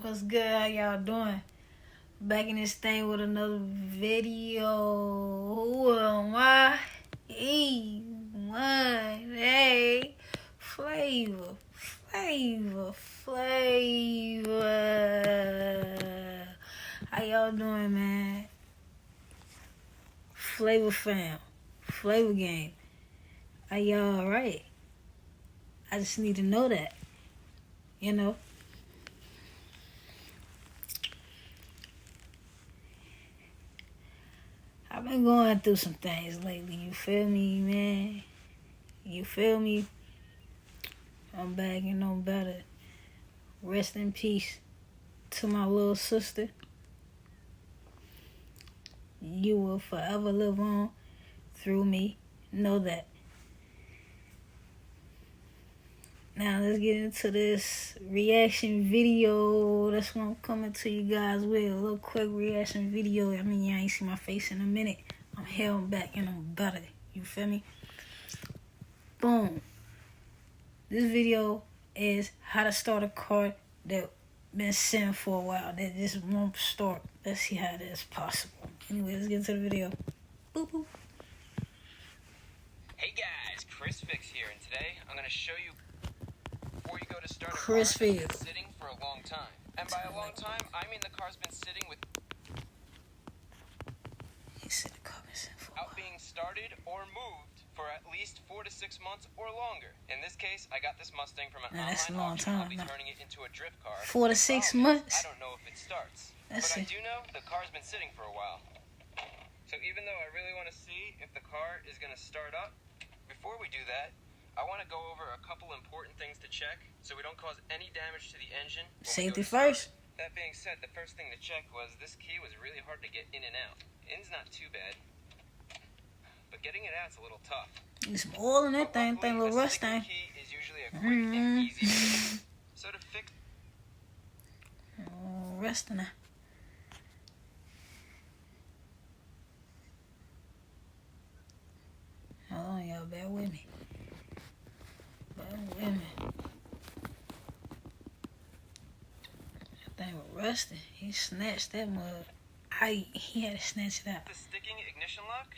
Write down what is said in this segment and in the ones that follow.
What's good? How y'all doing? Back in this thing with another video. Who am I? Emoneyyy Flava. How y'all doing, man? Flava fam. Flava game. Are y'all alright? I just need to know that. You know? I've been going through some things lately, you feel me, man? You feel me? I'm back and I'm better. Rest in peace to my little sister. You will forever live on through me. Know that. Now let's get into this reaction video. That's what I'm coming to you guys with. A little quick reaction video. I mean, y'all ain't seen my face in a minute. I'm here, I'm back, and I'm better. You feel me? Boom. This video is how to start a car that been sitting for a while that just won't start. Let's see how that is possible. Anyway, let's get into the video. Boop, boop. Hey guys, Chris Fix here, and today I'm going to show you before you go to start a Chris car that's Fix. been sitting for a long time. And by a long time, I mean the car's been sitting without being started or moved for at least 4 to 6 months or longer. In this case, I got this Mustang from an online auction. I'll be turning it into a drift car. 4 to 6 months? I don't know if it starts. But I do know the car's been sitting for a while. So even though I really want to see if the car is going to start up, before we do that, I want to go over a couple important things to check so we don't cause any damage to the engine. Safety first. That being said, the first thing to check was this key was really hard to get in and out. In's not too bad, but getting it out's a little tough. There's some oil in that thing, little rust thing. Key is usually a quick and easy fix. So to fix Rust in it. Hold on, y'all, bear with me. That thing was rusting. He snatched that mug. He had to snatch it out. the sticking ignition lock,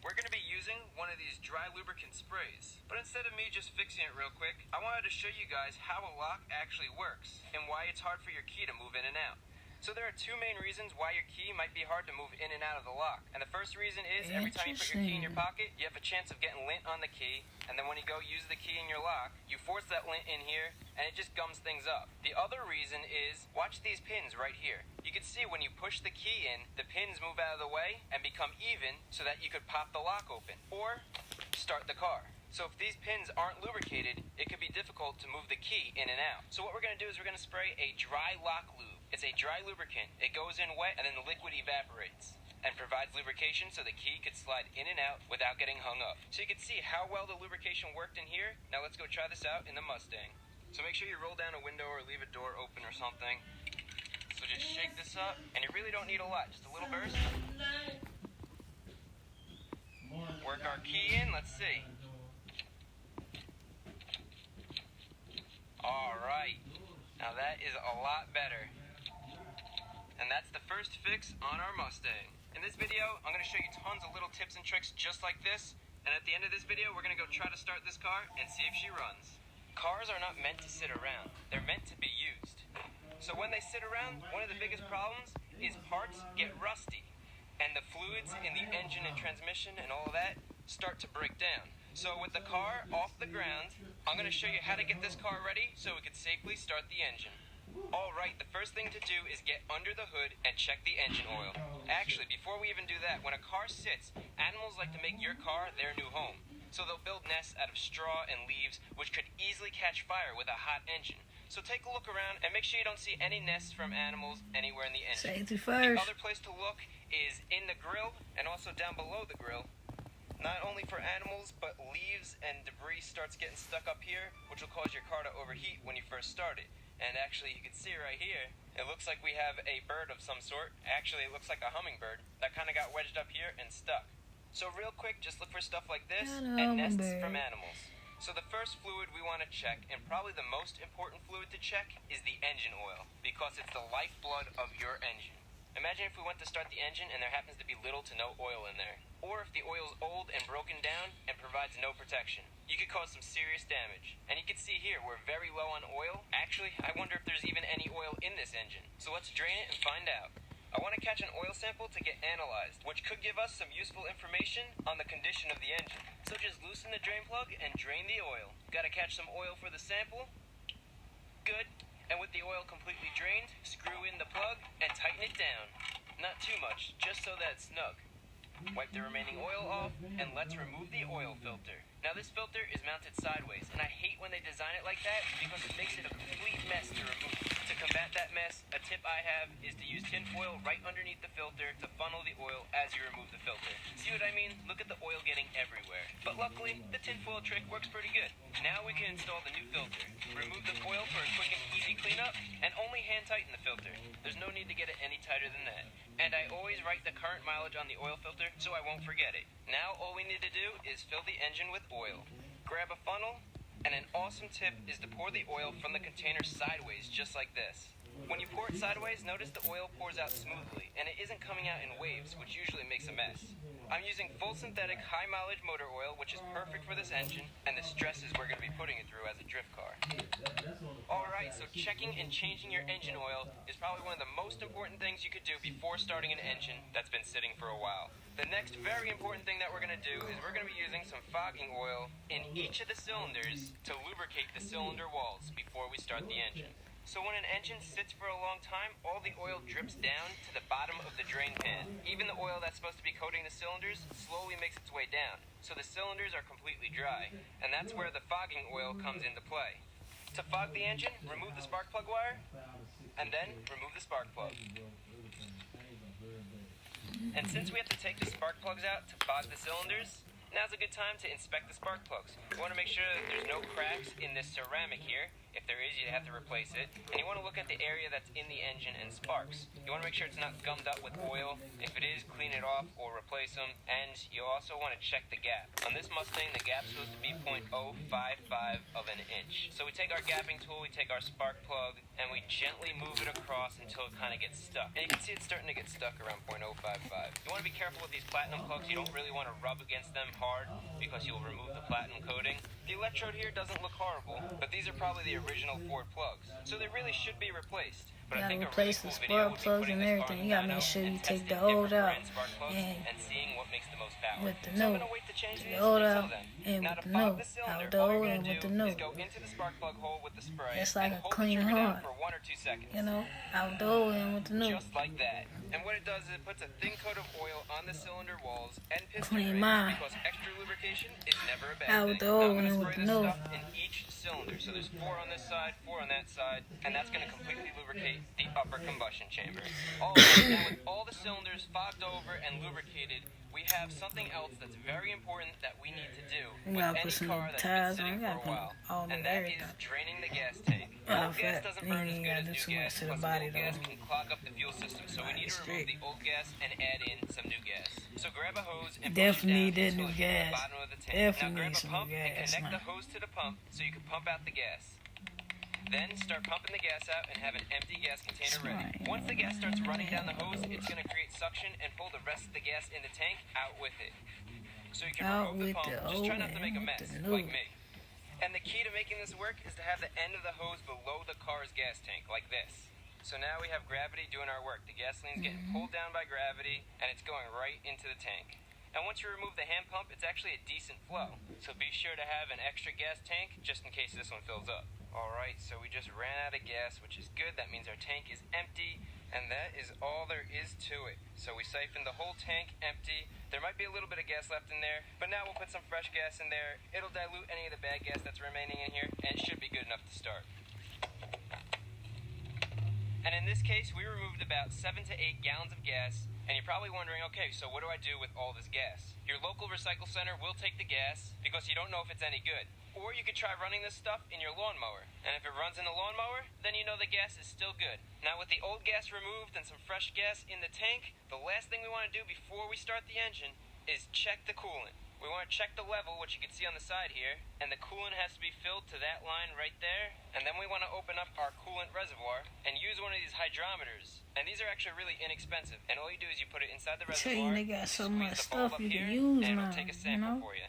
we're going to be using one of these dry lubricant sprays. But instead of me just fixing it real quick, I wanted to show you guys how a lock actually works and why it's hard for your key to move in and out. So there are two main reasons why your key might be hard to move in and out of the lock. And the first reason is every time you put your key in your pocket, you have a chance of getting lint on the key. And then when you go use the key in your lock, you force that lint in here and it just gums things up. The other reason is, watch these pins right here. You can see when you push the key in, the pins move out of the way and become even so that you could pop the lock open or start the car. So if these pins aren't lubricated, it could be difficult to move the key in and out. So what we're going to do is we're going to spray a dry lock lube. It's a dry lubricant. It goes in wet and then the liquid evaporates and provides lubrication so the key could slide in and out without getting hung up. So you can see how well the lubrication worked in here. Now let's go try this out in the Mustang. So make sure you roll down a window or leave a door open or something. So just shake this up, and you really don't need a lot, just a little burst. Work our key in, let's see. Alright, now that is a lot better. And that's the first fix on our Mustang. In this video, I'm going to show you tons of little tips and tricks just like this. And at the end of this video, we're going to go try to start this car and see if she runs. Cars are not meant to sit around. They're meant to be used. So when they sit around, one of the biggest problems is parts get rusty. And the fluids in the engine and transmission and all of that start to break down. So with the car off the ground, I'm going to show you how to get this car ready so we can safely start the engine. Alright, the first thing to do is get under the hood and check the engine oil. Actually, before we even do that, when a car sits, animals like to make your car their new home. So they'll build nests out of straw and leaves, which could easily catch fire with a hot engine. So take a look around and make sure you don't see any nests from animals anywhere in the engine. Safety first. The other place to look is in the grill and also down below the grill. Not only for animals, but leaves and debris starts getting stuck up here, which will cause your car to overheat when you first start it. And actually, you can see right here, it looks like we have a bird of some sort. Actually, it looks like a hummingbird that kind of got wedged up here and stuck. So real quick, just look for stuff like this and nests from animals. So the first fluid we want to check, and probably the most important fluid to check, is the engine oil, because it's the lifeblood of your engine. Imagine if we went to start the engine and there happens to be little to no oil in there. Or if the oil's old and broken down and provides no protection. You could cause some serious damage. And you can see here, we're very low on oil. Actually, I wonder if there's even any oil in this engine. So let's drain it and find out. I want to catch an oil sample to get analyzed, which could give us some useful information on the condition of the engine. So just loosen the drain plug and drain the oil. Gotta catch some oil for the sample. Good. And with the oil completely drained, screw in the plug and tighten it down. Not too much, just so that it's snug. Wipe the remaining oil off, and let's remove the oil filter. Now this filter is mounted sideways, and I hate when they design it like that because it makes it a complete mess to remove. To combat that mess, a tip I have is to use tin foil right underneath the filter to funnel the oil as you remove the filter. See what I mean? Look at the oil getting everywhere. But luckily, the tin foil trick works pretty good. Now we can install the new filter. Remove the foil for a quick and easy cleanup, and only hand tighten the filter. There's no need to get it any tighter than that. And I always write the current mileage on the oil filter so I won't forget it. Now all we need to do is fill the engine with oil. Grab a funnel, and an awesome tip is to pour the oil from the container sideways, just like this. When you pour it sideways, notice the oil pours out smoothly, and it isn't coming out in waves, which usually makes a mess. I'm using full synthetic high mileage motor oil, which is perfect for this engine, and the stresses we're going to be putting it through as a drift car. Alright, so checking and changing your engine oil is probably one of the most important things you could do before starting an engine that's been sitting for a while. The next very important thing that we're going to do is we're going to be using some fogging oil in each of the cylinders to lubricate the cylinder walls before we start the engine. So when an engine sits for a long time, all the oil drips down to the bottom of the drain pan. Even the oil that's supposed to be coating the cylinders slowly makes its way down, so the cylinders are completely dry, and that's where the fogging oil comes into play. To fog the engine, remove the spark plug wire, and then remove the spark plug. And since we have to take the spark plugs out to fog the cylinders, now's a good time to inspect the spark plugs. You want to make sure that there's no cracks in this ceramic here. If there is, you have to replace it. And you want to look at the area that's in the engine and sparks. You want to make sure it's not gummed up with oil. If it is, clean it off or replace them. And you also want to check the gap. On this Mustang, the gap's supposed to be 0.055 of an inch. So we take our gapping tool, we take our spark plug, and we gently move it across until it kind of gets stuck. And you can see it's starting to get stuck around 0.055. You want to be careful with these platinum plugs. You don't really want to rub against them hard because you'll remove the platinum coating. The electrode here doesn't look horrible, but these are probably the original Ford plugs, so they really should be replaced. But You I think gotta replace the spark plugs and everything. You gotta make sure you take the old out and seeing what makes the most power. with the So I'm new. gonna wait to change Take these the old until out then. and Now with to the fog new. the cylinder, Out the all old you're and gonna with the do new. is go into the spark plug hole with the spray It's like and a hold clean the trigger down heart. for 1 or 2 seconds. You know, out the old and with the new. Just like that. And what it does is it puts a thin coat of oil on the cylinder walls and piston Clean rings mine. because extra lubrication is never a bad Out thing. with the Now old I'm going and to with spray the this new. stuff in each cylinder. So there's 4 on this side, 4 on that side, and that's going to completely lubricate the upper combustion chamber. Now with all the cylinders fogged over and lubricated, we have something else that's very important that we need to do You with gotta any put some car new that's been tires on. sitting You for gotta a put while. all new And that is everything. draining the gas tank. Yeah, Old gas doesn't burn as you good gotta as do new too much gas, to the plus body old gas though. can clog up the fuel system, so we need to remove the old gas and add in some new gas. So grab a hose and Definitely push it need down that until new it hits the gas. bottom of the tank. Definitely Now grab need a some pump new and gas, connect man. the hose to the pump so you can pump out the gas. Then start pumping the gas out and have an empty gas container ready. Once the gas starts running down the hose, it's going to create suction and pull the rest of the gas in the tank out with it. So you can Out remove the with pump, the just try old not to make a and mess, with the new. like me. And the key to making this work is to have the end of the hose below the car's gas tank, like this. So now we have gravity doing our work. The gasoline's getting pulled down by gravity, and it's going right into the tank. And once you remove the hand pump, it's actually a decent flow. So be sure to have an extra gas tank, just in case this one fills up. Alright, so we just ran out of gas, which is good. That means our tank is empty, and that is all there is to it. So we siphoned the whole tank empty. There might be a little bit of gas left in there, but now we'll put some fresh gas in there. It'll dilute any of the bad gas that's remaining in here, and it should be good enough to start. And in this case, we removed about 7 to 8 gallons of gas. And you're probably wondering, okay, so what do I do with all this gas? Your local recycle center will take the gas because you don't know if it's any good. Or you could try running this stuff in your lawnmower. And if it runs in the lawnmower, then you know the gas is still good. Now with the old gas removed and some fresh gas in the tank, the last thing we want to do before we start the engine is check the coolant. We want to check the level, which you can see on the side here, and the coolant has to be filled to that line right there. And then we want to open up our coolant reservoir and use one of these hydrometers. And these are actually really inexpensive. And all you do is you put it inside the reservoir. They got so much squeeze the bulb stuff up you here, can use and now, it'll take a you sample know? for you.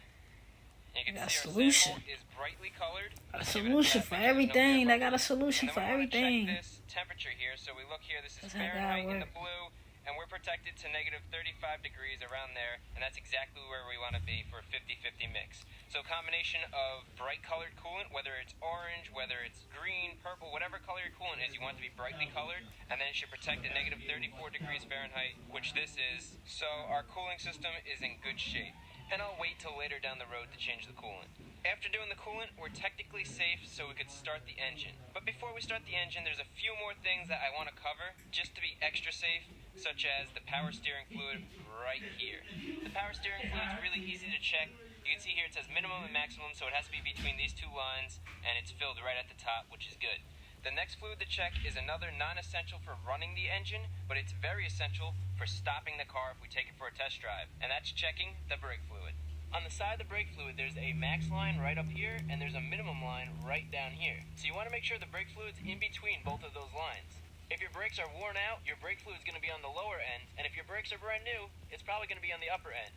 And you can Got see our solution. sample is brightly colored. A solution for everything. They got a solution for everything. Check this temperature here. So we look here. This is That's how Fahrenheit that in the work. blue. And we're protected to negative 35 degrees around there, and that's exactly where we want to be for a 50-50 mix. So a combination of bright colored coolant, whether it's orange, whether it's green, purple, whatever color your coolant is, you want it to be brightly colored, and then it should protect at negative 34 degrees Fahrenheit, which this is. So our cooling system is in good shape. And I'll wait till later down the road to change the coolant. After doing the coolant, we're technically safe, so we could start the engine. But before we start the engine, there's a few more things that I want to cover, just to be extra safe, such as the power steering fluid right here. The power steering fluid is really easy to check. You can see here it says minimum and maximum, so it has to be between these two lines, and it's filled right at the top, which is good. The next fluid to check is another non-essential for running the engine, but it's very essential for stopping the car if we take it for a test drive, and that's checking the brake fluid. On the side of the brake fluid, there's a max line right up here, and there's a minimum line right down here. So you want to make sure the brake fluid's in between both of those lines. If your brakes are worn out, your brake fluid's going to be on the lower end, and if your brakes are brand new, it's probably going to be on the upper end.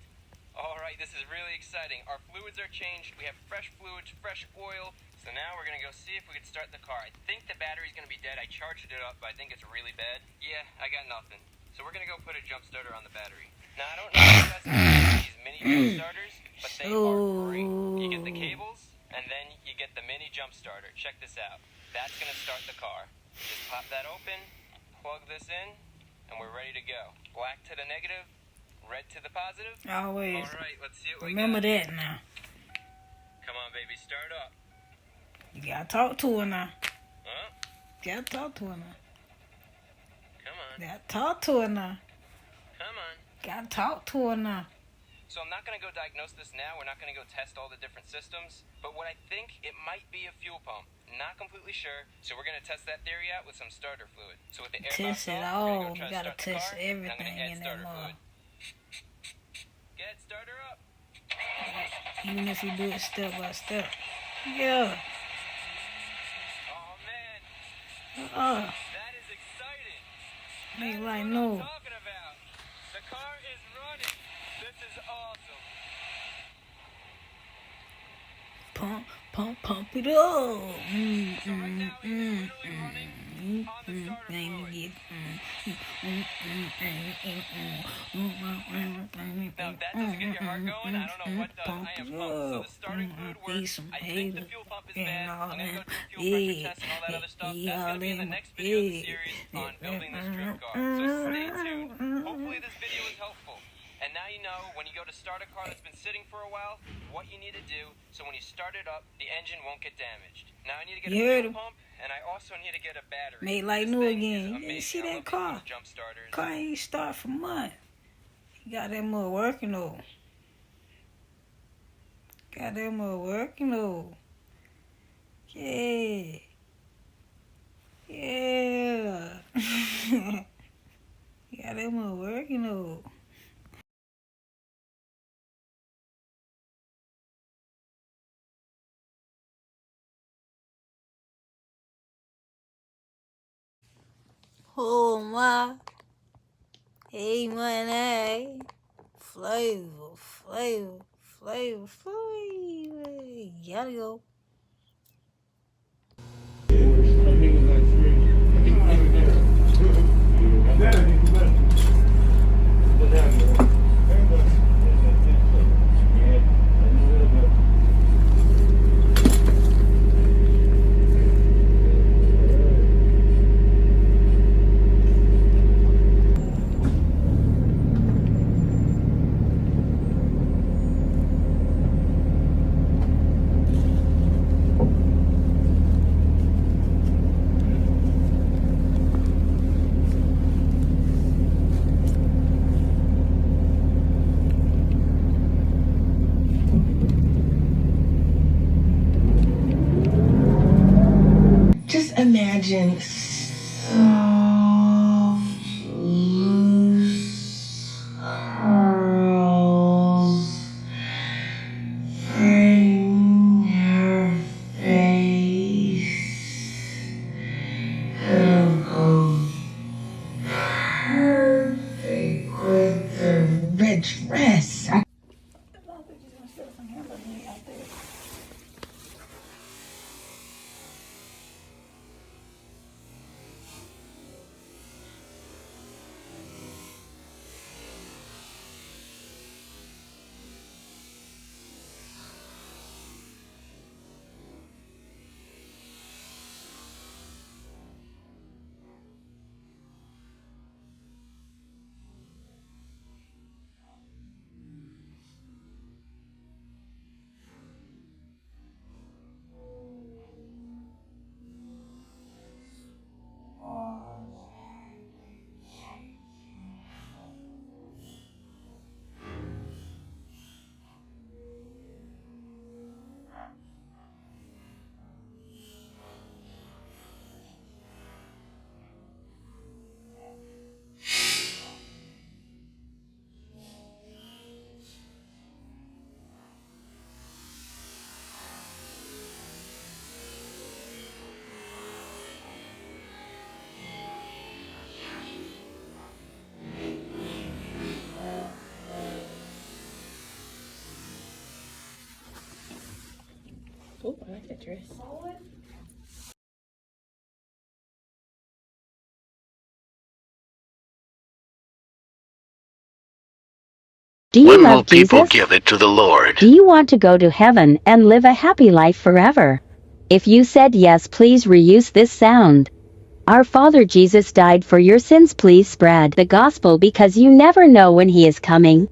Alright, this is really exciting. Our fluids are changed, we have fresh fluids, fresh oil, so now we're going to go see if we can start the car. I think the battery's going to be dead. I charged it up, but I think it's really bad. Yeah, I got nothing. So we're going to go put a jump starter on the battery. Now, I don't know if you guys have these mini jump starters, but they are great. You get the cables, and then you get the mini jump starter. Check this out. That's going to start the car. Just pop that open, plug this in, and we're ready to go. Black to the negative, red to the positive. Always. Alright, let's see what we Remember got. that now. Come on, baby, start up. You gotta talk to her now. Huh? Gotta talk to her now. Come on. Gotta talk to her now. Come on. Gotta talk to her now. So I'm not going to go diagnose this now. We're not going to go test all the different systems. But what I think, it might be a fuel pump. Not completely sure. So we're going to test that theory out with some starter fluid. So with the air Test it off, all. we're You going to go try to gotta start the test car, and I'm everything going to add in that starter mug. fluid. Get starter up. Even if you do it step by step. Yeah. Oh man, that is exciting. Make That's like what no. I'm talking about. The car is running. This is awesome. Pump it up. So right now it is literally running on the starter fluid. Now if that doesn't get your heart going, I don't know what does. I am pumped. So the starting fluid works. I think the fuel pump is bad. I'm going to go do fuel pressure tests and all that other stuff. That's going to be in the next video of the series on building this dream car. So stay tuned. Hopefully this video is helpful. And now you know, when you go to start a car that's been sitting for a while, what you need to do, so when you start it up, the engine won't get damaged. Now I need to get a fuel pump, and I also need to get a battery. Made like This new thing again. is You amazing. see I that love these car? little jump starters. Car ain't start for months. You got that more working though. Got that more working though. Yeah. Yeah. Got that more working though. Oh my. Hey, Emoneyyy Flava. Gotta go. Just imagine soft, loose curls Oh, I like that dress. Do you When will love people Jesus? give it to the Lord? Do you want to go to heaven and live a happy life forever? If you said yes, please reuse this sound. Our Father Jesus died for your sins. Please spread the gospel because you never know when he is coming.